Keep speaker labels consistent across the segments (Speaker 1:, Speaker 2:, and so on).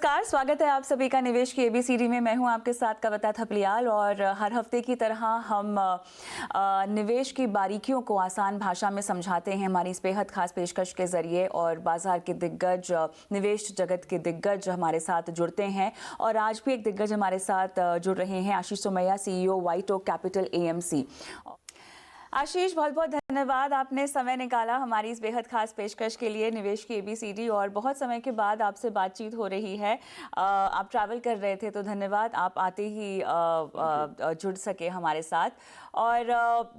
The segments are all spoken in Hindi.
Speaker 1: नमस्कार, स्वागत है आप सभी का निवेश की एबीसीडी में। मैं हूं आपके साथ कविता थपलियाल और हर हफ्ते की तरह हम निवेश की बारीकियों को आसान भाषा में समझाते हैं हमारी इस बेहद खास पेशकश के जरिए। और बाजार के दिग्गज, निवेश जगत के दिग्गज हमारे साथ जुड़ते हैं और आज भी एक दिग्गज हमारे साथ जुड़ रहे हैं, Ashish Somaiya, CEO White Oak Capital AMC. Ashish, बहुत बहुत धन्यवाद, आपने समय निकाला हमारी इस बेहद खास पेशकश के लिए, निवेश की एबीसीडी। और बहुत समय के बाद आपसे बातचीत हो रही है। आप ट्रैवल कर रहे थे तो धन्यवाद, आप आते ही जुड़ सके हमारे साथ। और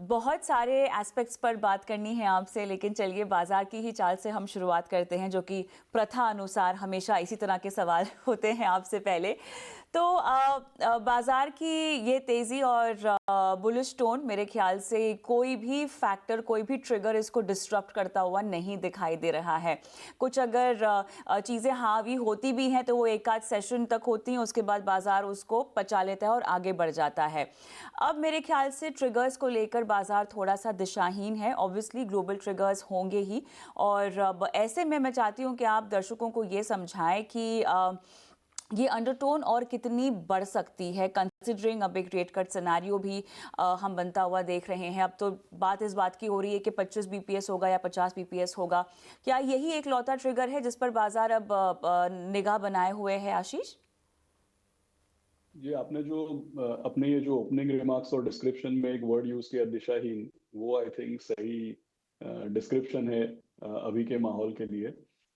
Speaker 1: बहुत सारे एस्पेक्ट्स पर बात करनी है आपसे, लेकिन चलिए बाजार की ही चाल से हम शुरुआत करते हैं, जो कि प्रथा अनुसार हमेशा इसी तरह के सवाल होते हैं आपसे पहले। तो बाजार की ये तेजी और बुलिश टोन, मेरे ख्याल से कोई भी फैक्टर, कोई भी ट्रिगर इसको डिस्टर्ब करता हुआ नहीं दिखाई दे रहा है। कुछ अगर चीज़ें हावी होती भी हैं तो वो एक आध सेशन तक होती हैं, उसके बाद बाजार उसको पचा लेता है और आगे बढ़ जाता है। अब मेरे ख्याल से ट्रिगर्स को लेकर बाजार थोड़ा सा दिशाहीन है। ऑब्वियसली ग्लोबल ट्रिगर्स होंगे ही, और ऐसे में मैं चाहती हूँ कि आप दर्शकों को ये समझाएं कि ये अंडरटोन और कितनी बढ़ सकती है, कंसिडरिंग अब एक रेट कट सिनेरियो भी हम बनता हुआ देख रहे हैं। अब तो बात इस बात की हो रही है कि 25 बीपीएस होगा या 50 बीपीएस होगा। क्या यही एक लौता ट्रिगर है जिस पर बाजार अब निगाह बनाए हुए है, आशीष?
Speaker 2: जी, आपने जो अपने ये जो ओपनिंग रिमार्क्स और डिस्क्रिप्शन में एक वर्ड यूज किया, दिशाहीन, वो आई थिंक सही डिस्क्रिप्शन है अभी के माहौल के लिए।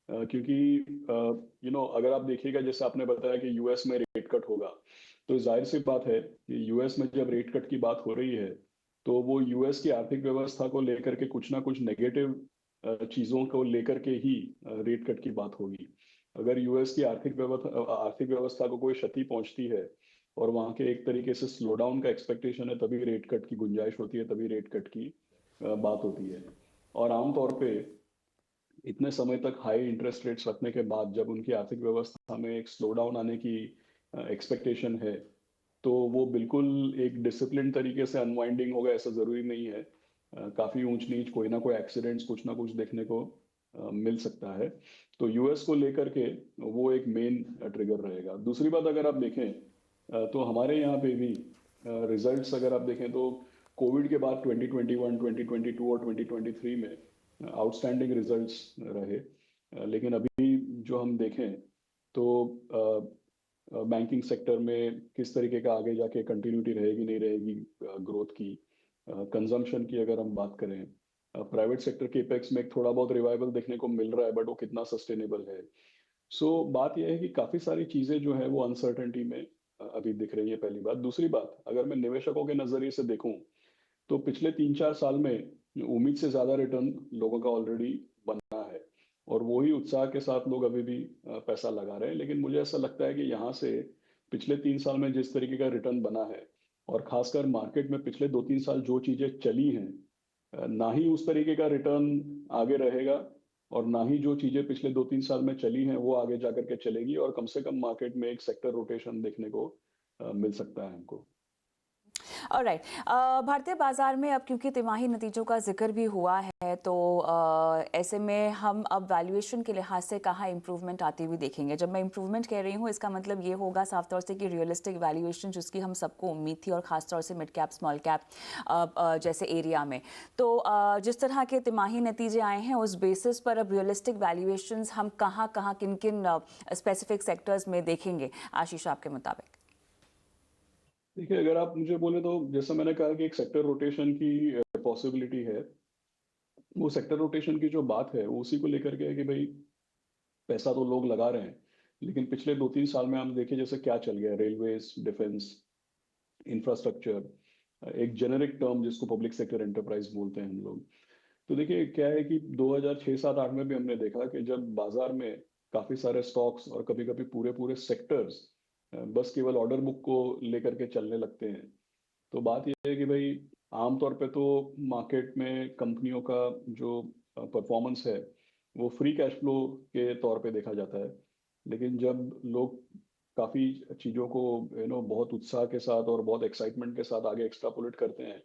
Speaker 2: क्योंकि अगर आप देखिएगा, जैसे आपने बताया कि यूएस में रेट कट होगा, तो जाहिर सी बात है कि यूएस में जब रेट कट की बात हो रही है तो वो यूएस की आर्थिक व्यवस्था को लेकर के कुछ ना कुछ नेगेटिव चीजों को लेकर के ही रेट कट की बात होगी। अगर यूएस की आर्थिक व्यवस्था को कोई क्षति पहुंचती है और वहां के एक तरीके से स्लो डाउन का एक्सपेक्टेशन है, तभी रेट कट की गुंजाइश होती है, तभी रेट कट की बात होती है। और आमतौर पे इतने समय तक हाई इंटरेस्ट रेट्स रखने के बाद जब उनकी आर्थिक व्यवस्था में एक स्लो डाउन आने की एक्सपेक्टेशन है, तो वो बिल्कुल एक डिसिप्लिन तरीके से अनवाइंडिंग होगा ऐसा जरूरी नहीं है। काफी ऊंच नीच, कोई ना कोई एक्सीडेंट्स कुछ ना कुछ देखने को मिल सकता है। तो यूएस को लेकर के वो एक मेन ट्रिगर रहेगा। दूसरी बात अगर आप देखें, तो हमारे यहाँ पे भी रिजल्ट्स अगर आप देखें तो कोविड के बाद 2021, 2022 और 2023 में आउटस्टैंडिंग रिजल्ट्स रहे। लेकिन अभी जो हम देखें तो बैंकिंग सेक्टर में किस तरीके का आगे जाके कंटिन्यूटी रहेगी नहीं रहेगी ग्रोथ की, कंजम्पशन की अगर हम बात करें, प्राइवेट सेक्टर के एपेक्स में एक थोड़ा बहुत रिवाइवल देखने को मिल रहा है, बट वो कितना सस्टेनेबल है। बात यह है कि काफी सारी चीजें जो है वो अनसर्टेनिटी में अभी दिख रही है, पहली बात। दूसरी बात, अगर मैं निवेशकों के नजरिए से देखूं तो पिछले 3-4 साल में उम्मीद से ज्यादा रिटर्न लोगों का ऑलरेडी बना है, और वही उत्साह के साथ लोग अभी भी पैसा लगा रहे हैं। लेकिन मुझे ऐसा लगता है कि यहाँ से पिछले 3 साल में जिस तरीके का रिटर्न बना है, और खासकर मार्केट में पिछले 2-3 साल जो चीजें चली हैं, ना ही उस तरीके का रिटर्न आगे रहेगा, और ना ही जो चीजें पिछले 2-3 साल में चली हैं वो आगे जाकर के चलेगी। और कम से कम मार्केट में एक सेक्टर रोटेशन देखने को मिल सकता है हमको।
Speaker 1: ऑलराइट, भारतीय बाजार में अब क्योंकि तिमाही नतीजों का जिक्र भी हुआ है, तो ऐसे में हम अब वैल्यूएशन के लिहाज से कहाँ इंप्रूवमेंट आती हुई देखेंगे? जब मैं इंप्रूवमेंट कह रही हूँ, इसका मतलब ये होगा साफ तौर से कि रियलिस्टिक वैल्यूएशन जिसकी हम सबको उम्मीद थी, और खासतौर से मिड कैप स्मॉल कैप जैसे एरिया में, तो जिस तरह के तिमाही नतीजे आए हैं उस बेसिस पर अब रियलिस्टिक वैल्यूएशंस हम कहाँ कहाँ किन किन स्पेसिफिक सेक्टर्स में देखेंगे, आशीष, आपके मुताबिक?
Speaker 2: देखिए, अगर आप मुझे बोले तो जैसा मैंने कहा कि एक सेक्टर रोटेशन की पॉसिबिलिटी है। वो सेक्टर रोटेशन की जो बात है वो उसी को लेकर के है कि भाई पैसा तो लोग लगा रहे हैं, लेकिन पिछले 2-3 साल में हम देखें जैसे क्या चल गया, रेलवेज, डिफेंस, इंफ्रास्ट्रक्चर, एक जेनेरिक टर्म जिसको पब्लिक सेक्टर एंटरप्राइज बोलते हैं हम लोग। तो देखिए क्या है कि 2006, 7, 8 में भी हमने देखा कि जब बाजार में काफी सारे स्टॉक्स और कभी कभी पूरे पूरे सेक्टर्स बस केवल ऑर्डर बुक को लेकर के चलने लगते हैं, तो बात यह है कि भाई आमतौर पे तो मार्केट में कंपनियों का जो परफॉर्मेंस है वो फ्री कैश फ्लो के तौर पे देखा जाता है। लेकिन जब लोग काफी चीजों को बहुत उत्साह के साथ और बहुत एक्साइटमेंट के साथ आगे एक्सट्रापोलेट करते हैं,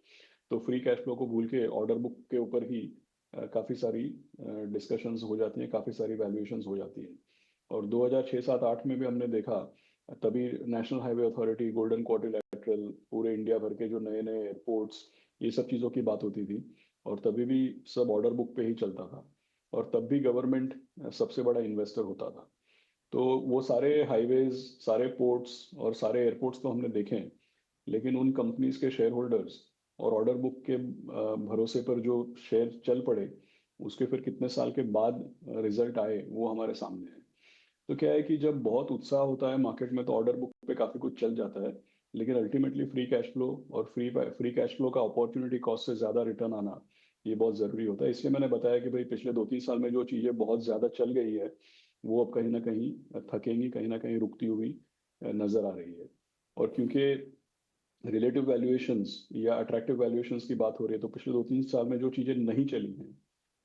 Speaker 2: तो फ्री कैश फ्लो को भूल के ऑर्डर बुक के ऊपर ही काफी सारी डिस्कशंस हो जाती हैं, काफी सारी वैल्यूएशंस हो जाती हैं। और 2006-7-8 में भी हमने देखा, तभी national highway authority, golden quadrilateral, पूरे इंडिया भर के जो नए नए एयरपोर्ट्स, ये सब चीज़ों की बात होती थी, और तभी भी सब ऑर्डर बुक पे ही चलता था, और तब भी गवर्नमेंट सबसे बड़ा इन्वेस्टर होता था। तो वो सारे हाईवेज, सारे पोर्ट्स और सारे एयरपोर्ट्स तो हमने देखे हैं, लेकिन उन कंपनीज के शेयर होल्डर्स और ऑर्डर बुक के भरोसे पर जो शेयर चल पड़े, उसके फिर कितने साल के बाद रिजल्ट आए, वो हमारे सामने है। तो क्या है कि जब बहुत उत्साह होता है मार्केट में तो ऑर्डर बुक पे काफी कुछ चल जाता है, लेकिन अल्टीमेटली फ्री कैश फ्लो और फ्री कैश फ्लो का अपॉर्चुनिटी कॉस्ट से ज्यादा रिटर्न आना, ये बहुत जरूरी होता है। इसलिए मैंने बताया कि भाई पिछले 2-3 साल में जो चीजें बहुत ज्यादा चल गई है, वो अब कहीं ना कहीं थकेंगी, कहीं ना कहीं रुकती हुई नजर आ रही है। और क्योंकि रिलेटिव वैल्यूएशंस या अट्रैक्टिव वैल्यूएशंस की बात हो रही है, तो पिछले 2-3 साल में जो चीजें नहीं चली हैं,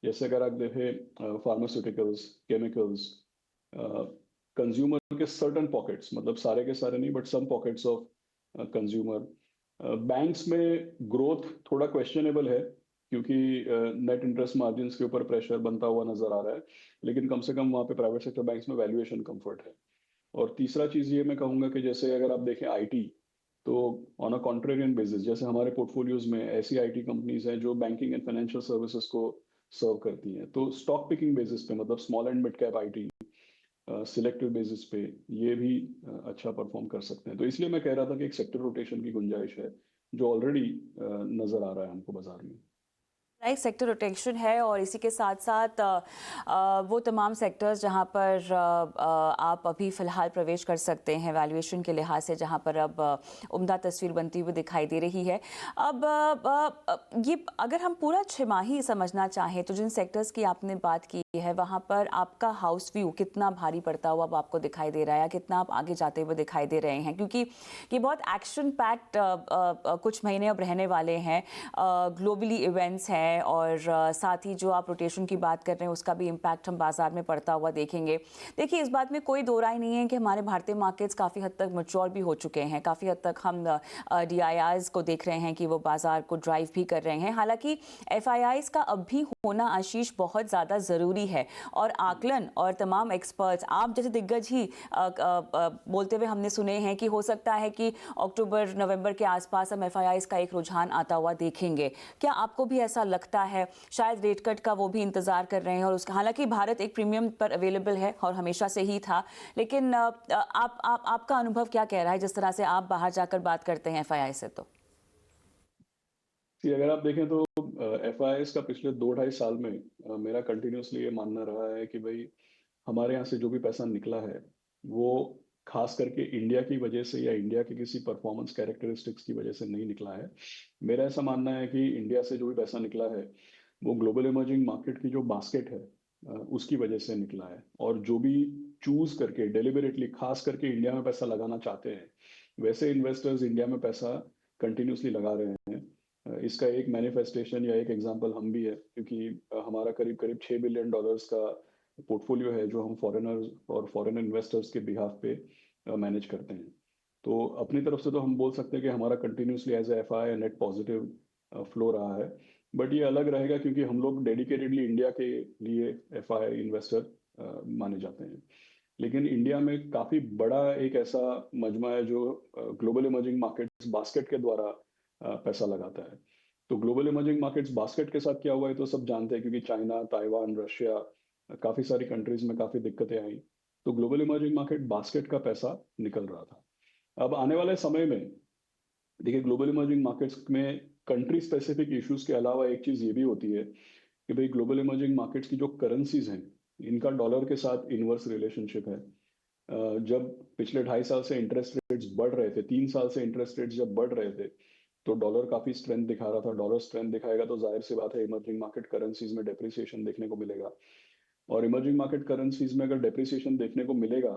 Speaker 2: जैसे अगर आप देखें फार्मास्यूटिकल्स, केमिकल्स, कंज्यूमर के सर्टन पॉकेट्स, मतलब सारे के सारे नहीं, but some pockets of consumer, banks में ग्रोथ थोड़ा क्वेश्चनेबल है, क्योंकि नेट इंटरेस्ट मार्जिन के ऊपर प्रेशर बनता हुआ नजर आ रहा है, लेकिन कम से कम वहाँ पे प्राइवेट सेक्टर बैंक्स में वैल्यूएशन कंफर्ट है। और तीसरा चीज ये मैं कहूंगा कि जैसे अगर आप देखें आईटी, तो ऑन अ कॉन्ट्रेरियन बेसिस, जैसे हमारे पोर्टफोलियोज में ऐसी आईटी कंपनीज हैं जो बैंकिंग एंड फाइनेंशियल सर्विसेज को सर्व करती हैं, तो स्टॉक पिकिंग बेसिस पे, मतलब small and mid cap IT, selective basis पे, ये भी अच्छा परफॉर्म कर सकते हैं। तो इसलिए मैं कह रहा था कि एक सेक्टर रोटेशन की गुंजाइश है, जो ऑलरेडी नजर आ रहा है हमको बाजार में।
Speaker 1: राइट, सेक्टर रोटेशन है और इसी के साथ साथ वो तमाम सेक्टर्स जहां पर आप अभी फ़िलहाल प्रवेश कर सकते हैं वैल्यूएशन के लिहाज से, जहां पर अब उम्दा तस्वीर बनती हुई दिखाई दे रही है। अब ये अगर हम पूरा छमाही समझना चाहें तो जिन सेक्टर्स की आपने बात की है वहां पर आपका हाउस व्यू कितना भारी पड़ता हुआ अब आपको दिखाई दे रहा है, या कितना आप आगे जाते हुए दिखाई दे रहे हैं, क्योंकि ये बहुत एक्शन पैक्ड कुछ महीने अब रहने वाले हैं, ग्लोबली इवेंट्स हैं, और साथ ही जो आप रोटेशन की बात कर रहे हैं उसका भी इम्पैक्ट हम बाजार में पड़ता हुआ देखेंगे। देखिए, इस बात में कोई दो राय नहीं है कि हमारे भारतीय मार्केट्स काफ़ी हद तक मैच्योर भी हो चुके हैं, काफ़ी हद तक हम डीआईआईज को देख रहे हैं कि वो बाजार को ड्राइव भी कर रहे हैं। हालांकि एफआईआईज का अब भी होना, आशीष, बहुत ज़्यादा ज़रूरी है, और आकलन और तमाम एक्सपर्ट्स, आप जैसे दिग्गज ही बोलते हुए हमने सुने हैं कि हो सकता है कि अक्टूबर नवंबर के आसपास हम एफआईआईज का एक रुझान आता हुआ देखेंगे। क्या आपको भी ऐसा लगता है? शायद रेट कट का वो भी इंतजार कर रहे हैं, और उसका, हालांकि भारत एक प्रीमियम पर अवेलेबल है और हमेशा से ही था, लेकिन आपका अनुभव क्या कह रहा है जिस तरह से आप बाहर जाकर बात करते हैं एफआईआई से? तो
Speaker 2: कि अगर आप देखें तो एफआईआईस का पिछले 2-2.5 साल में मेरा कंटिन्यूसली ये मानना रहा है कि भाई हमारे यहाँ से जो भी पैसा निकला है, वो खास करके इंडिया की वजह से या इंडिया के किसी परफॉर्मेंस कैरेक्टरिस्टिक्स की वजह से नहीं निकला है। मेरा ऐसा मानना है कि इंडिया से जो भी पैसा निकला है, वो ग्लोबल इमर्जिंग मार्केट की जो बास्केट है, उसकी वजह से निकला है। और जो भी चूज करके डेलिबरेटली खास करके इंडिया में पैसा लगाना चाहते हैं, वैसे इन्वेस्टर्स इंडिया में पैसा कंटिन्यूसली लगा रहे हैं। इसका एक मैनिफेस्टेशन या एक एग्जांपल हम भी है, क्योंकि हमारा करीब करीब $6 बिलियन का पोर्टफोलियो है जो हम फॉरेनर्स और फॉरेन इन्वेस्टर्स के बिहाफ पे मैनेज करते हैं। तो अपनी तरफ से तो हम बोल सकते हैं कि हमारा continuously as F I net positive flow रहा है। बट ये अलग रहेगा क्योंकि हम लोग डेडिकेटेडली इंडिया के लिए एफ आई इन्वेस्टर माने जाते हैं। लेकिन इंडिया में काफी बड़ा एक ऐसा मजमा है जो ग्लोबल इमर्जिंग मार्केट्स बास्केट के द्वारा पैसा लगाता है। तो ग्लोबल इमर्जिंग मार्केट्स बास्केट के साथ क्या हुआ है तो सब जानते हैं, क्योंकि चाइना, ताइवान, रशिया, काफी सारी कंट्रीज में काफी दिक्कतें आई, तो ग्लोबल इमर्जिंग मार्केट बास्केट का पैसा निकल रहा था। अब आने वाले समय में देखिए, ग्लोबल इमर्जिंग मार्केट्स में कंट्री स्पेसिफिक इश्यूज के अलावा एक चीज ये भी होती है कि भाई ग्लोबल इमर्जिंग मार्केट्स की जो करेंसीज हैं, इनका डॉलर के साथ इनवर्स रिलेशनशिप है। जब पिछले 2.5 साल से इंटरेस्ट रेट्स बढ़ रहे थे, 3 साल से इंटरेस्ट रेट्स जब बढ़ रहे थे, तो डॉलर काफी स्ट्रेंथ दिखा रहा था। डॉलर स्ट्रेंथ दिखाएगा तो जाहिर सी बात है इमर्जिंग मार्केट करेंसीज में डेप्रिसिएशन देखने को मिलेगा। और इमर्जिंग मार्केट करेंसीज में अगर डेप्रिसिएशन देखने को मिलेगा,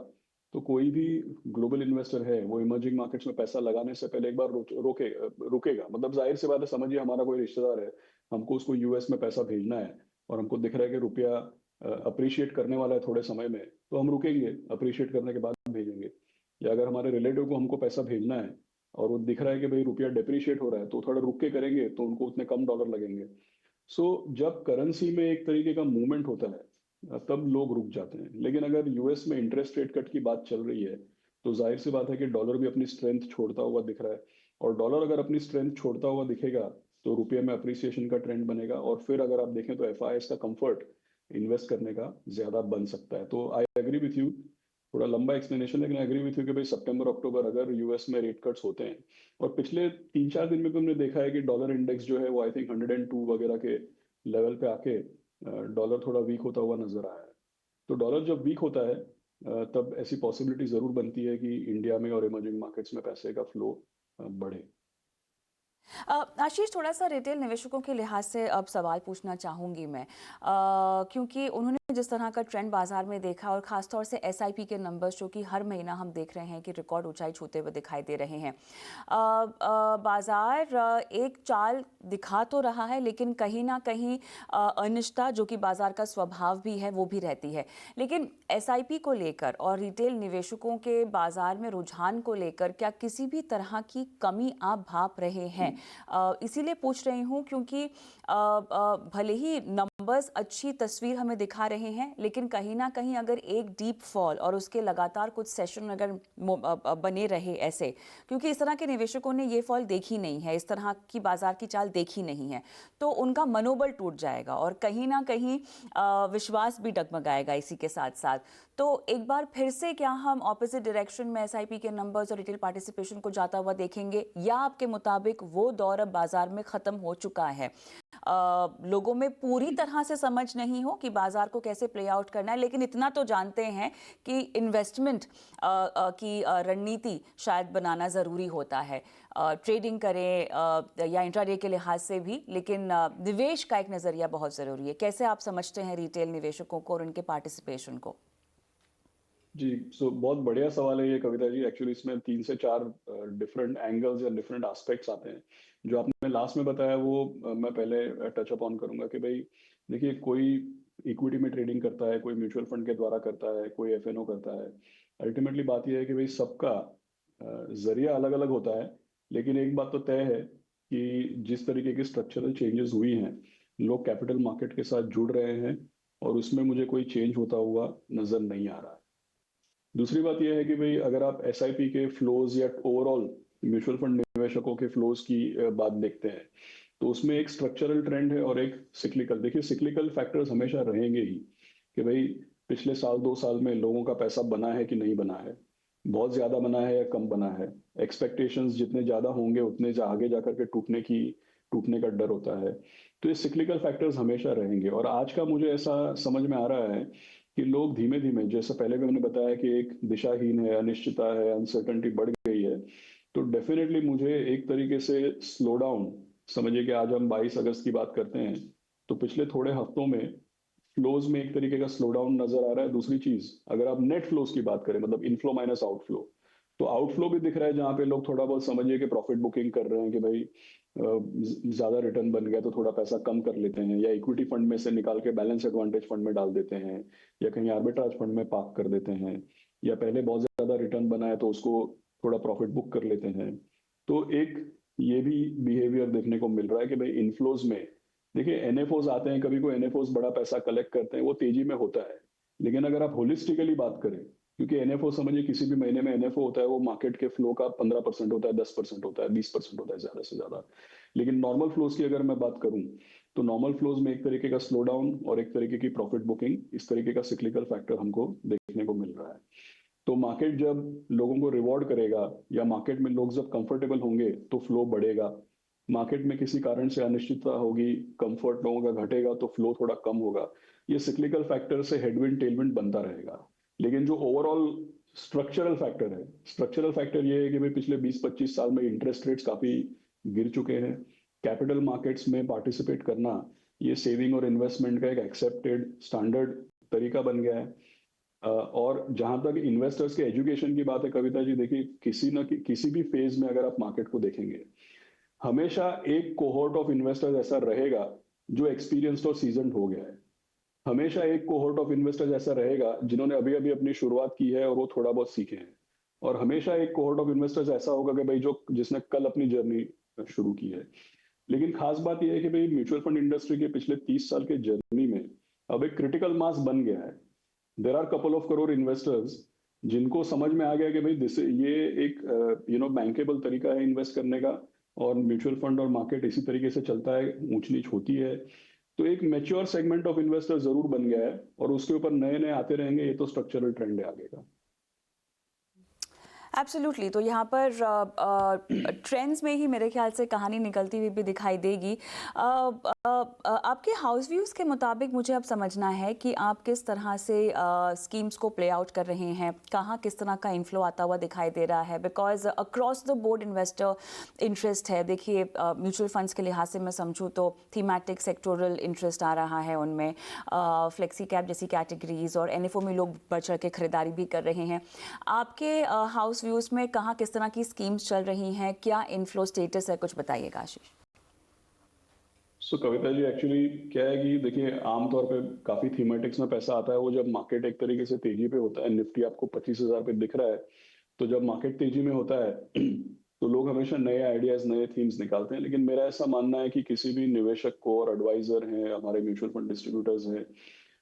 Speaker 2: तो कोई भी ग्लोबल इन्वेस्टर है वो इमर्जिंग मार्केट्स में पैसा लगाने से पहले एक बार रुकेगा। मतलब जाहिर सी बात है, समझिए हमारा कोई रिश्तेदार है, हमको उसको यूएस में पैसा भेजना है, और हमको दिख रहा है कि रुपया अप्रिशिएट करने वाला है थोड़े समय में, तो हम रुकेंगे, अप्रिशिएट करने के बाद भेजेंगे। या अगर हमारे रिलेटिव को हमको पैसा भेजना है और वो दिख रहा है कि भाई रुपया डेप्रिशिएट हो रहा है, तो थोड़ा रुक के करेंगे तो उनको उतने कम डॉलर लगेंगे। सो जब करेंसी में एक तरीके का मूवमेंट होता है, तब लोग रुक जाते हैं। लेकिन अगर यूएस में इंटरेस्ट रेट कट की बात चल रही है तो जाहिर सी बात है कि डॉलर भी अपनी स्ट्रेंथ छोड़ता हुआ दिख रहा है, और डॉलर अगर अपनी स्ट्रेंथ छोड़ता हुआ दिखेगा तो रुपये में अप्रिसिएशन का ट्रेंड बनेगा, और फिर अगर आप देखें तो एफआईआईस का कंफर्ट इन्वेस्ट करने का ज्यादा बन सकता है। तो आई एग्री विथ यू, थोड़ा लंबा एक्सप्लेनेशन, लेकिन एग्री विथ यू कि भाई सितंबर अक्टूबर अगर यूएस में रेट कट्स होते हैं, और पिछले 3-4 दिन में भी हमने देखा है कि डॉलर इंडेक्स जो है वो आई थिंक 102 वगैरह के लेवल पे आके डॉलर थोड़ा वीक होता हुआ नजर आया है। तो डॉलर जब वीक होता है तब ऐसी पॉसिबिलिटी जरूर बनती है कि इंडिया में और इमर्जिंग मार्केट्स में पैसे का फ्लो बढ़े।
Speaker 1: आशीष, थोड़ा सा रिटेल निवेशकों के लिहाज से अब सवाल पूछना चाहूँगी मैं, क्योंकि उन्होंने जिस तरह का ट्रेंड बाजार में देखा, और ख़ासतौर से एसआईपी के नंबर्स जो कि हर महीना हम देख रहे हैं कि रिकॉर्ड ऊंचाई छूते हुए दिखाई दे रहे हैं। बाजार एक चाल दिखा तो रहा है, लेकिन कहीं ना कहीं अनिश्चितता, जो कि बाजार का स्वभाव भी है, वो भी रहती है। लेकिन एसआईपी को लेकर और रिटेल निवेशकों के बाजार में रुझान को लेकर क्या किसी भी तरह की कमी आप भाप रहे हैं? इसीलिए पूछ रही हूँ क्योंकि भले ही नंबर्स अच्छी तस्वीर हमें दिखा रहे हैं, लेकिन कहीं ना कहीं अगर एक डीप फॉल और उसके लगातार कुछ सेशन अगर बने रहे ऐसे, क्योंकि इस तरह के निवेशकों ने ये फॉल देखी नहीं है, इस तरह की बाजार की चाल देखी नहीं है, तो उनका मनोबल टूट जाएगा और कहीं ना कहीं विश्वास भी डगमगाएगा इसी के साथ साथ। तो एक बार फिर से क्या हम ऑपोजिट डायरेक्शन में एसआईपी के नंबर्स और रिटेल पार्टिसिपेशन को जाता हुआ देखेंगे, या आपके मुताबिक वो दौर अब बाजार में खत्म हो चुका है? लोगों में पूरी तरह से समझ नहीं हो कि बाजार को कैसे प्ले आउट करना है, लेकिन इतना तो जानते हैं कि इन्वेस्टमेंट की रणनीति शायद बनाना ज़रूरी होता है, ट्रेडिंग करें या इंट्राडे के लिहाज से भी, लेकिन निवेश का एक नज़रिया बहुत ज़रूरी है। कैसे आप समझते हैं रिटेल निवेशकों को और उनके पार्टिसिपेशन को?
Speaker 2: जी, बहुत बढ़िया सवाल है ये कविता जी। एक्चुअली इसमें 3 से 4 डिफरेंट एंगल्स या डिफरेंट एस्पेक्ट्स आते हैं। जो आपने लास्ट में बताया वो मैं पहले टच अप ऑन करूंगा कि भाई देखिए, कोई इक्विटी में ट्रेडिंग करता है, कोई म्यूचुअल फंड के द्वारा करता है, कोई एफएनओ करता है। अल्टीमेटली बात यह है कि भाई सबका जरिया अलग अलग होता है, लेकिन एक बात तो तय है कि जिस तरीके की स्ट्रक्चरल चेंजेस हुई हैं, लोग कैपिटल मार्केट के साथ जुड़ रहे हैं, और उसमें मुझे कोई चेंज होता हुआ नजर नहीं आ रहा है। दूसरी बात यह है कि भाई अगर आप एसआईपी के फ्लोज या ओवरऑल म्यूचुअल फंड निवेशकों के फ्लोज की बात देखते हैं, तो उसमें एक स्ट्रक्चरल ट्रेंड है और एक सिक्लिकल। देखिए, सिक्लिकल फैक्टर्स हमेशा रहेंगे ही कि भाई पिछले साल 2 साल में लोगों का पैसा बना है कि नहीं बना है, बहुत ज्यादा बना है या कम बना है। एक्सपेक्टेशंस जितने ज्यादा होंगे उतने आगे जाकर के टूटने का डर होता है। तो ये सिक्लिकल फैक्टर्स हमेशा रहेंगे, और आज का मुझे ऐसा समझ में आ रहा है कि लोग धीमे धीमे, जैसे पहले भी मैंने बताया कि एक दिशाहीन है, अनिश्चितता है, अनसर्टेनिटी बढ़ गई है, तो डेफिनेटली मुझे एक तरीके से स्लो डाउन, समझिए कि आज हम 22 अगस्त की बात करते हैं, तो पिछले थोड़े हफ्तों में फ्लोज में एक तरीके का स्लो डाउन नजर आ रहा है। दूसरी चीज, अगर आप नेट फ्लोज की बात करें, मतलब इनफ्लो माइनस आउटफ्लो, तो आउटफ्लो भी दिख रहा है जहां पे लोग थोड़ा बहुत समझिए कि प्रॉफिट बुकिंग कर रहे हैं कि भाई ज्यादा रिटर्न बन गया तो थोड़ा पैसा कम कर लेते हैं, या इक्विटी फंड में से निकाल के बैलेंस एडवांटेज फंड में डाल देते हैं, या कहीं आर्बिट्राज फंड में पार्क कर देते हैं, या पहले बहुत ज्यादा रिटर्न बना है तो उसको थोड़ा प्रॉफिट बुक कर लेते हैं। तो एक ये भी बिहेवियर देखने को मिल रहा है कि भाई इनफ्लोज में, देखिए एनएफओज आते हैं, कभी कोई एनएफओज बड़ा पैसा कलेक्ट करते हैं, वो तेजी में होता है। लेकिन अगर आप होलिस्टिकली बात करें, क्योंकि एनएफओ समझिए किसी भी महीने में एनएफओ होता है, वो मार्केट के फ्लो का 15% होता है, 10% होता है, 20% होता है ज्यादा से ज्यादा। लेकिन नॉर्मल फ्लोज की अगर मैं बात करूं, तो नॉर्मल फ्लोज में एक तरीके का स्लो डाउन और एक तरीके की प्रॉफिट बुकिंग, इस तरीके का सिक्लिकल फैक्टर हमको देखने को मिल रहा है। तो मार्केट जब लोगों को रिवॉर्ड करेगा, या मार्केट में लोग जब कंफर्टेबल होंगे, तो फ्लो बढ़ेगा। मार्केट में किसी कारण से अनिश्चितता होगी, कंफर्ट लोगों का घटेगा, तो फ्लो थोड़ा कम होगा। ये सिक्लिकल फैक्टर से हेडविंड टेलविंड बनता रहेगा। लेकिन जो ओवरऑल स्ट्रक्चरल फैक्टर है, स्ट्रक्चरल फैक्टर ये है कि भाई पिछले 20-25 साल में इंटरेस्ट रेट्स काफी गिर चुके हैं। कैपिटल मार्केट्स में पार्टिसिपेट करना, ये सेविंग और इन्वेस्टमेंट का एक एक्सेप्टेड स्टैंडर्ड तरीका बन गया है। और जहां तक इन्वेस्टर्स के एजुकेशन की बात है कविता जी, देखिए किसी भी फेज में अगर आप मार्केट को देखेंगे, हमेशा एक कोहोर्ट ऑफ इन्वेस्टर्स ऐसा रहेगा जो एक्सपीरियंस्ड और सीजनड हो गया है। हमेशा एक कोहोर्ट ऑफ इन्वेस्टर्स ऐसा रहेगा जिन्होंने अभी अभी अपनी शुरुआत की है और वो थोड़ा बहुत सीखे हैं। और हमेशा एक कोहोर्ट ऑफ इन्वेस्टर्स ऐसा होगा कि भाई जो जिसने कल अपनी जर्नी शुरू की है। लेकिन खास बात यह है कि भाई म्यूचुअल फंड इंडस्ट्री के पिछले 30 साल के जर्नी में अब एक क्रिटिकल मास बन गया है। There are couple of crore investors जिनको समझ में आ गया कि भाई दिस ये एक बैंकेबल तरीका है इन्वेस्ट करने का, और म्यूचुअल फंड और मार्केट इसी तरीके से चलता है, ऊंच नीच होती है। तो एक मैच्योर सेगमेंट ऑफ इन्वेस्टर जरूर बन गया है, और उसके ऊपर नए नए आते रहेंगे। ये तो स्ट्रक्चरल ट्रेंड है आगे का।
Speaker 1: एब्सोल्युटली। तो यहाँ पर ट्रेंड्स में ही मेरे ख्याल से कहानी निकलती हुई भी दिखाई देगी। आपके हाउस व्यूज़ के मुताबिक मुझे अब समझना है कि आप किस तरह से स्कीम्स को प्ले आउट कर रहे हैं, कहाँ किस तरह का इन्फ्लो आता हुआ दिखाई दे रहा है, because across the board investor interest है। देखिए, म्यूचुअल फंड्स के लिहाज से मैं समझूँ तो थीमेटिक सेक्टोरल इंटरेस्ट आ रहा है उनमें, फ्लेक्सी कैप जैसी कैटेगरीज और एनएफओ में लोग बढ़ चढ़ के खरीदारी भी कर रहे हैं। आपके हाउस व्यूज़ में कहाँ किस तरह की स्कीम्स चल रही हैं, क्या इनफ्लो स्टेटस है, कुछ बताइएगा आशीष।
Speaker 2: सो कविता जी, एक्चुअली क्या है कि देखिए, आमतौर पे काफी थीमेटिक्स में पैसा आता है वो जब मार्केट एक तरीके से तेजी पे होता है। निफ्टी आपको 25,000 पे दिख रहा है, तो जब मार्केट तेजी में होता है तो लोग हमेशा नए आइडियाज, नए थीम्स निकालते हैं। लेकिन मेरा ऐसा मानना है कि किसी भी निवेशक को, और एडवाइजर हैं, हमारे म्यूचुअल फंड डिस्ट्रीब्यूटर्स हैं,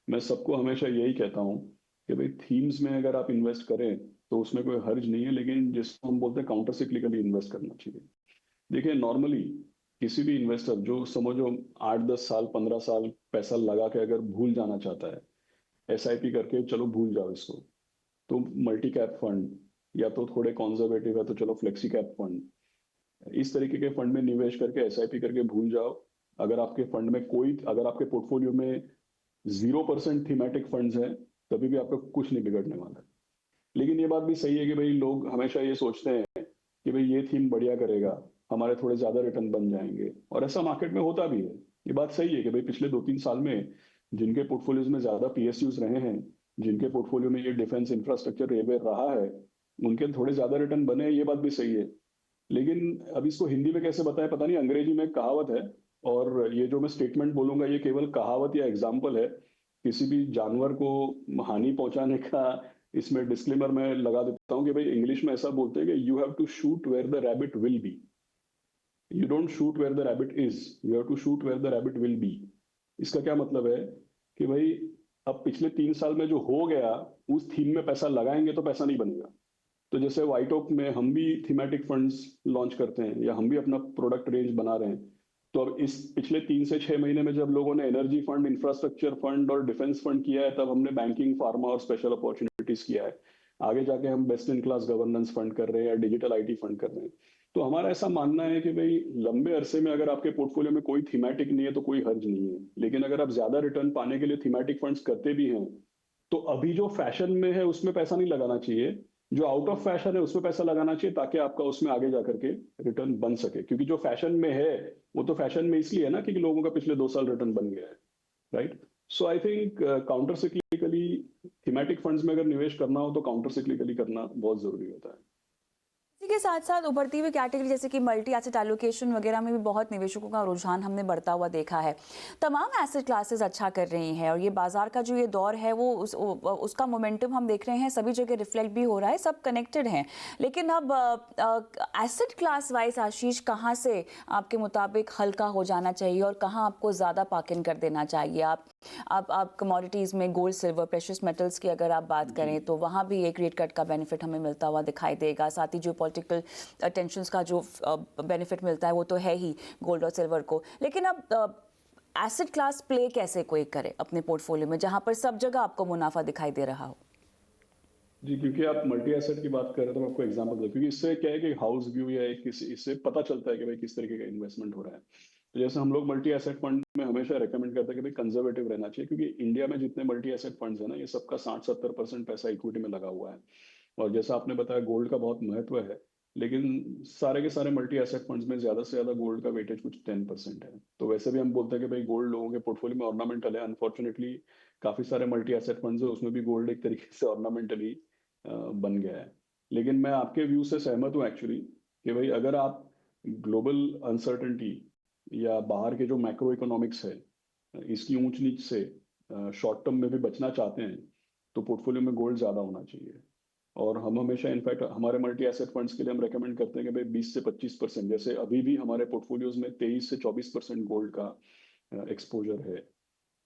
Speaker 2: मैं सबको हमेशा यही कहता हूँ कि भाई थीम्स में अगर आप इन्वेस्ट करें तो उसमें कोई हर्ज नहीं है, लेकिन जिसको हम बोलते हैं काउंटर सिक्लिकली इन्वेस्ट करना चाहिए। देखिए, नॉर्मली किसी भी इन्वेस्टर जो समझो 8-10 साल 15 साल पैसा लगा के अगर भूल जाना चाहता है, एसआईपी करके चलो भूल जाओ इसको, तो मल्टी कैप फंड, या तो थोड़े कॉन्जर्वेटिव है तो चलो फ्लेक्सी कैप फंड, इस तरीके के फंड में निवेश करके एसआईपी करके भूल जाओ। अगर आपके फंड में कोई, अगर आपके पोर्टफोलियो में 0% थीमेटिक फंड्स हैं, तभी भी आपका कुछ नहीं बिगड़ने वाला है। लेकिन ये बात भी सही है कि भाई लोग हमेशा ये सोचते हैं कि भाई ये थीम बढ़िया करेगा, हमारे थोड़े ज्यादा रिटर्न बन जाएंगे, और ऐसा मार्केट में होता भी है। ये बात सही है कि भाई पिछले 2-3 साल में जिनके पोर्टफोलियोज में ज्यादा पीएसयूज रहे हैं, जिनके पोर्टफोलियो में ये डिफेंस इंफ्रास्ट्रक्चर रेलवे रहा है, उनके थोड़े ज्यादा रिटर्न बने हैं, ये बात भी सही है। लेकिन अब इसको हिंदी में कैसे बताएं पता नहीं। अंग्रेजी में एक कहावत है, और ये जो मैं स्टेटमेंट बोलूंगा ये केवल कहावत या एग्जाम्पल है, किसी भी जानवर को हानि पहुंचाने का इसमें डिस्क्लेमर मैं लगा देता हूँ कि भाई इंग्लिश में ऐसा बोलते हैं कि you have to shoot where the rabbit will be, you don't shoot where the rabbit is, you have to shoot where the rabbit will be. इसका क्या मतलब है कि भाई अब पिछले 3 साल में जो हो गया, उस थीम में पैसा लगाएंगे तो पैसा नहीं बनेगा। तो जैसे व्हाइट ओक में हम भी थीमेटिक फंड्स लॉन्च करते हैं, या हम भी अपना प्रोडक्ट रेंज बना रहे हैं, तो अब इस पिछले 3 से 6 महीने में जब लोगों ने एनर्जी फंड, इंफ्रास्ट्रक्चर फंड और डिफेंस फंड किया है, तब हमने बैंकिंग, फार्मा और स्पेशल अपॉर्चुनिटीज किया है। आगे जाके हम best in class governance fund कर रहे हैं या डिजिटल आईटी फंड कर रहे हैं। तो हमारा ऐसा मानना है कि भाई लंबे अरसे में अगर आपके पोर्टफोलियो में कोई थीमेटिक नहीं है तो कोई हर्ज नहीं है। लेकिन अगर आप ज्यादा रिटर्न पाने के लिए थीमेटिक फंड्स करते भी हैं, तो अभी जो फैशन में है उसमें पैसा नहीं लगाना चाहिए, जो आउट ऑफ फैशन है उसमें पैसा लगाना चाहिए, ताकि आपका उसमें आगे जाकर के रिटर्न बन सके। क्योंकि जो फैशन में है वो तो फैशन में इसलिए है ना कि लोगों का पिछले 2 साल रिटर्न बन गया है, right. So I think counter cyclically thematic funds में अगर निवेश करना हो तो काउंटर सिक्लिकली करना बहुत जरूरी होता है।
Speaker 1: इसी के साथ साथ उभरती हुई कैटेगरी जैसे कि मल्टी एसेट एलोकेशन वगैरह में भी बहुत निवेशकों का रुझान हमने बढ़ता हुआ देखा है। तमाम एसेट क्लासेस अच्छा कर रही हैं, और ये बाजार का जो ये दौर है वो उसका मोमेंटम हम देख रहे हैं, सभी जगह रिफ्लेक्ट भी हो रहा है, सब कनेक्टेड हैं। लेकिन अब एसेट क्लास वाइज आशीष, कहाँ से आपके मुताबिक हल्का हो जाना चाहिए और कहाँ आपको ज़्यादा पार्क इन कर देना चाहिए? आप कमोडिटीज़ में गोल्ड, सिल्वर, प्रेशियस मेटल्स की अगर आप बात करें तो वहाँ भी एक रेट कट का बेनिफिट हमें मिलता हुआ दिखाई देगा। साथ ही जो पॉलिटिकल टेंशन्स का जो बेनिफिट मिलता है वो तो है ही गोल्ड और सिल्वर को। लेकिन अब एसेट क्लास प्ले कैसे कोई करे अपने पोर्टफोलियो में जहाँ पर सब जगह आपको मुनाफा दिखाई दे रहा हो?
Speaker 2: जी, क्योंकि आप मल्टी एसेट की बात कर रहे हैं तो मैं आपको एग्जांपल दूं, क्योंकि इससे क्या है कि हाउस व्यू या एक किसी, इससे पता चलता है कि भाई किस तरीके का इन्वेस्टमेंट हो रहा है। तो जैसे हम लोग मल्टी एसेट फंड में हमेशा रेकमेंड करते हैं कि भाई कंजर्वेटिव रहना चाहिए, क्योंकि इंडिया में जितने मल्टी एसेट फंड्स है ना, ये सबका 60-70% पैसा इक्विटी में लगा हुआ है। और जैसा आपने बताया गोल्ड का बहुत महत्व है, लेकिन सारे के सारे मल्टी एसेट फंड्स में ज्यादा से ज्यादा गोल्ड का वेटेज कुछ 10% है। तो वैसे भी हम बोलते हैं कि भाई गोल्ड लोगों के पोर्टफोलियो में ऑर्नामेंटल है। अनफॉर्चुनेटली काफी सारे मल्टी एसेट फंड्स है उसमें भी गोल्ड एक तरीके से ऑर्नामेंटली बन गया है। लेकिन मैं आपके व्यू से सहमत हूँ एक्चुअली, कि भाई अगर आप ग्लोबल अनसर्टेनिटी या बाहर के जो मैक्रो इकोनॉमिक्स है, इसकी ऊंच नीच से शॉर्ट टर्म में भी बचना चाहते हैं, तो पोर्टफोलियो में गोल्ड ज्यादा होना चाहिए। और हम हमेशा इनफैक्ट हमारे मल्टी एसेट फंड्स के लिए हम रेकमेंड करते हैं कि भाई 20 से 25%, जैसे अभी भी हमारे पोर्टफोलियोज में 23 से 24% गोल्ड का एक्सपोजर है।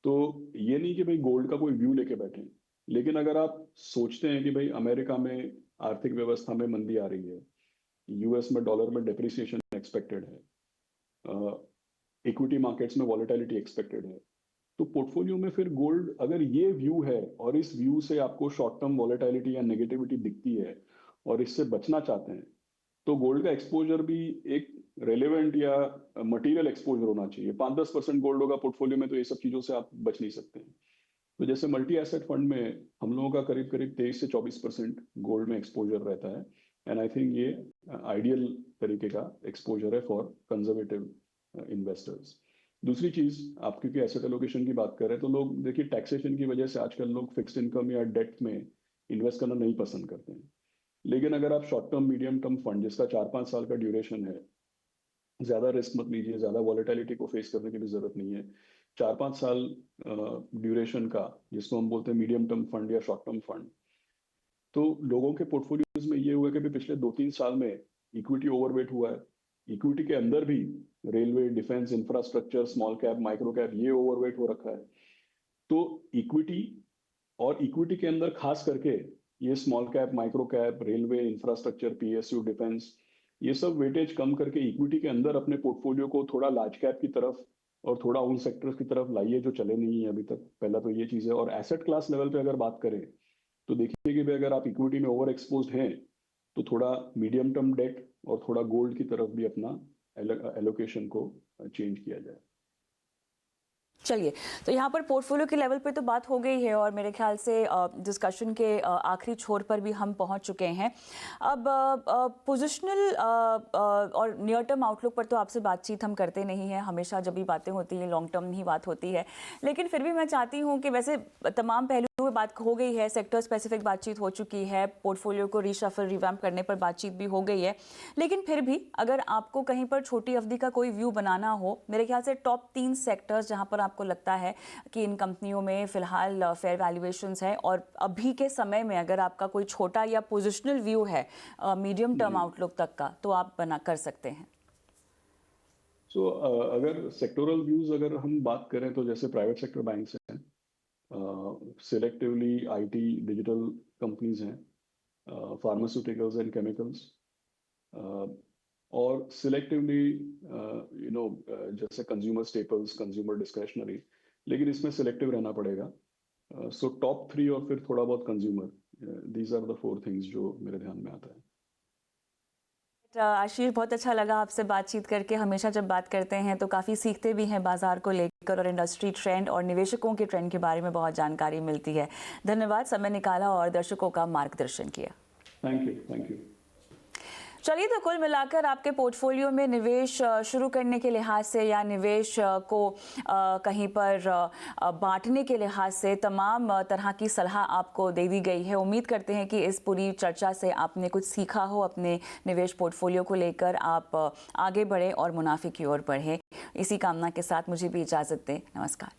Speaker 2: तो ये नहीं कि भाई गोल्ड का कोई व्यू लेके बैठे, लेकिन अगर आप सोचते हैं कि भाई अमेरिका में आर्थिक व्यवस्था में मंदी आ रही है, यूएस में डॉलर में डेप्रिसिएशन एक्सपेक्टेड है, इक्विटी मार्केट्स में वॉलेटिलिटी एक्सपेक्टेड है, तो पोर्टफोलियो में फिर गोल्ड अगर ये व्यू है और इस व्यू से आपको शॉर्ट टर्म वॉलेटिलिटी या नेगेटिविटी दिखती है और इससे बचना चाहते हैं, तो गोल्ड का एक्सपोजर भी एक रेलेवेंट या मटेरियल एक्सपोजर होना चाहिए। 5-10% गोल्ड होगा पोर्टफोलियो में तो ये सब चीजों से आप बच नहीं सकते हैं। तो जैसे मल्टी एसेट फंड में हम लोगों का करीब करीब 23 से 24% गोल्ड में एक्सपोजर रहता है, एंड आई थिंक ये आइडियल तरीके का एक्सपोजर है फॉर कंजर्वेटिव इन्वेस्टर्स। दूसरी चीज, आप क्योंकि एसेट एलोकेशन की बात कर रहे हैं, तो लोग देखिए टैक्सेशन की वजह से आजकल लोग फिक्स्ड इनकम या डेट में इन्वेस्ट करना नहीं पसंद करते हैं, लेकिन अगर आप short term medium term fund जिसका 4-5 साल का ड्यूरेशन है, ज्यादा रिस्क मत लीजिए, ज्यादा वॉलेटिलिटी को फेस करने की भी जरूरत नहीं है, 4-5 साल ड्यूरेशन का जिसको हम बोलते हैं मीडियम टर्म फंड या शॉर्ट टर्म फंड, तो लोगों के पोर्टफोलियोज में ये हुआ कि भी पिछले 2-3 साल में इक्विटी ओवरवेट हुआ है, इक्विटी के अंदर भी railway, defence, infrastructure, small cap, micro cap, ये ओवरवेट हो रखा है। तो इक्विटी और इक्विटी के अंदर खास करके ये small cap, micro cap, railway, infrastructure, PSU, defence, ये सब वेटेज कम करके इक्विटी के अंदर अपने पोर्टफोलियो को थोड़ा लार्ज कैप की तरफ और थोड़ा उन सेक्टर्स की तरफ लाइए जो चले नहीं है अभी तक। पहला तो ये चीज़ है। और एसेट क्लास लेवल पे अगर बात करें तो देखिए कि भाई अगर आप इक्विटी में ओवर एक्सपोज हैं तो थोड़ा मीडियम टर्म डेट और थोड़ा गोल्ड की तरफ भी अपना एलोकेशन को चेंज किया जाए।
Speaker 1: चलिए, तो यहाँ पर पोर्टफोलियो के लेवल पे तो बात हो गई है और मेरे ख्याल से डिस्कशन के आखिरी छोर पर भी हम पहुँच चुके हैं। अब पोजिशनल और नियर टर्म आउटलुक पर तो आपसे बातचीत हम करते नहीं हैं, हमेशा जब भी बातें होती हैं लॉन्ग टर्म ही बात होती है, लेकिन फिर भी मैं चाहती हूँ कि वैसे तमाम पहलुओं पे बात हो गई है, सेक्टर स्पेसिफिक बातचीत हो चुकी है, पोर्टफोलियो को रीशफल रिवैम्प करने पर बातचीत भी हो गई है, लेकिन फिर भी अगर आपको कहीं पर छोटी अवधि का कोई व्यू बनाना हो, मेरे ख्याल से टॉप 3 सेक्टर्स जहाँ पर आपको लगता है कि इन कंपनियों में फिलहाल फेयर वैल्यूएशंस है और अभी के समय में अगर आपका कोई छोटा या पोजिशनल व्यू है मीडियम टर्म आउटलुक तक का, तो आप बना कर सकते हैं।
Speaker 2: सो अगर सेक्टोरल व्यूज अगर हम बात करें तो जैसे प्राइवेट सेक्टर बैंक्स हैं, सिलेक्टिवली आईटी डिजिटल कंपनीज हैं, फार्मास्यूटिकल्स एंड केमिकल्स, और सिलेक्टिवली जैसे कंज्यूमर स्टेपल्स, कंज्यूमर डिस्क्रेशनरी, लेकिन इसमें सिलेक्टिव रहना पड़ेगा। सो टॉप 3 और फिर थोड़ा बहुत consumer, these are the 4 things जो मेरे ध्यान में आता है।
Speaker 1: आशीष, बहुत अच्छा लगा आपसे बातचीत करके। हमेशा जब बात करते हैं तो काफ़ी सीखते भी हैं बाजार को लेकर और इंडस्ट्री ट्रेंड और निवेशकों के ट्रेंड के बारे में बहुत जानकारी मिलती है। धन्यवाद, समय निकाला और दर्शकों का मार्गदर्शन किया।
Speaker 2: Thank you.
Speaker 1: चलिए, तो कुल मिलाकर आपके पोर्टफोलियो में निवेश शुरू करने के लिहाज से या निवेश को कहीं पर बांटने के लिहाज से तमाम तरह की सलाह आपको दे दी गई है। उम्मीद करते हैं कि इस पूरी चर्चा से आपने कुछ सीखा हो, अपने निवेश पोर्टफोलियो को लेकर आप आगे बढ़े और मुनाफे की ओर बढ़े। इसी कामना के साथ मुझे भी इजाज़त दें। नमस्कार।